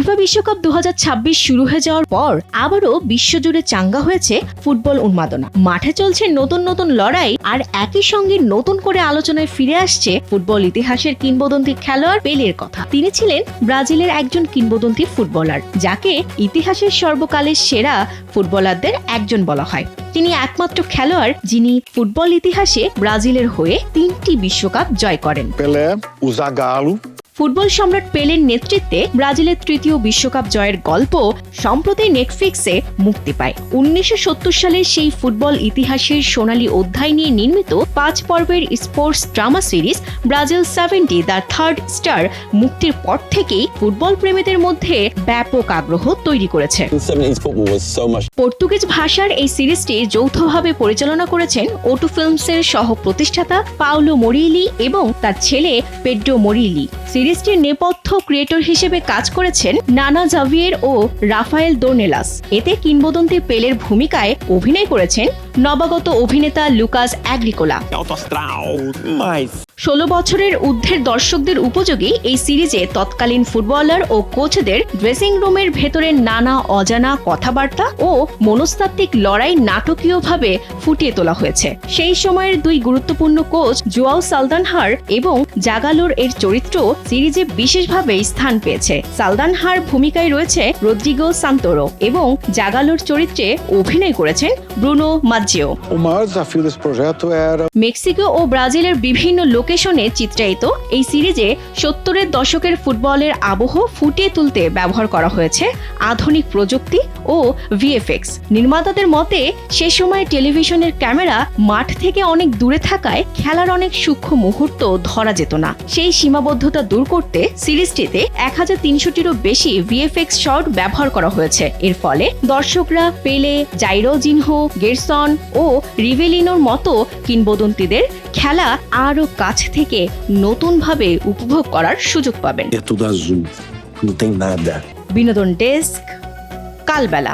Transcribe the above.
FIFA বিশ্বকাপ 2026 শুরু হয়ে যাওয়ার পর আবারও বিশ্বজুড়ে চাঙ্গা হয়েছে ফুটবল উন্মাদনা। মাঠে চলছে নতুন নতুন লড়াই, আর একই সঙ্গে নতুন করে আলোচনায় ফিরে আসছে ফুটবল ইতিহাসের কিংবদন্তি খেলোয়াড় পেলের কথা। তিনি ছিলেন ব্রাজিলের একজন কিংবদন্তি ফুটবলার, যাকে ইতিহাসের সর্বকালের সেরা ফুটবলারদের একজন বলা হয়। তিনি একমাত্র খেলোয়াড় যিনি ফুটবল ইতিহাসে ব্রাজিলের হয়ে 3টি বিশ্বকাপ জয় করেন। Pelé, o Zagallo, ফুটবল সম্রাট পেলের নেতৃত্বে ব্রাজিলের তৃতীয় বিশ্বকাপ জয়ের গল্প সম্প্রতি নেটফ্লিক্সে মুক্তি পায়। 1970 সালের সেই ফুটবল ইতিহাসের সোনালী অধ্যায় নিয়ে নির্মিত 5 পর্বের sports drama series Brazil 70 the third star মুক্তির পর থেকেই ফুটবল প্রেমীদের মধ্যে ব্যাপক আগ্রহ তৈরি করেছে। 70s football was so much. Portuguese ভাষার এই সিরিজটি যৌথভাবে পরিচালনা করেছেন ওটু ফিল্মসের সহ প্রতিষ্ঠাতা পাওলো মরিলি এবং তার ছেলে পেড্রো মরিলি। সিরিজটির নেপথ্য ক্রিয়েটর হিসেবে কাজ করেছেন নানা জাভিয়ের ও রাফায়েল দোনেলাস। এতে কিংবদন্তি পেলের ভূমিকায় অভিনয় করেছেন নবাগত অভিনেতা লুকাস অ্যাগ্রিকোলা। 16 বছরের ঊর্ধ্বের দর্শকদের উপযোগী এই সিরিজে তৎকালীন ফুটবলার ও কোচদের ড্রেসিং রুমের ভেতরে নানা অজানা কথাবার্তা ও মনস্তাত্ত্বিক লড়াই নাটকীয়ভাবে ফুটিয়ে তোলা হয়েছে। সেই সময়ের দুই গুরুত্বপূর্ণ কোচ জোয়াও সালদানহার এবং জাগালোর এর চরিত্র সিরিজে বিশেষভাবে স্থান পেয়েছে। সালদানহার ভূমিকায় রয়েছে রদ্রিগো সান্তোরো এবং জাগালোর চরিত্রে অভিনয় করেছেন Bruno Mazzeo. o maior desafio desse projeto era Mexico ও ব্রাজিলের বিভিন্ন লোকেশনে চিত্রায়িত এই সিরিজে 70-এর দশকের ফুটবলের আবহ ফুটিয়ে তুলতে ব্যবহার করা হয়েছে আধুনিক প্রযুক্তি ও ভিএফএক্স। নির্মাতাদের মতে সে সময় টেলিভিশনের ক্যামেরা মাঠ থেকে অনেক দূরে থাকায় খেলার অনেক সূক্ষ্ম মুহূর্ত ধরা যেত না। সেই সীমাবদ্ধতা দূর করতে সিরিজটিতে 1300-টিরও বেশি ভিএফএক্স শট ব্যবহার করা হয়েছে। এর ফলে দর্শকরা পেলে, জাইরো জিনহো, গেরসন ও রিভেলিনোর মতো কিংবদন্তিদের খেলা আরও কাছ থেকে নতুনভাবে উপভোগ করার সুযোগ পাবেন। É tudo azul, não tem nada. বিনোদন ডেস্ক, কালবেলা।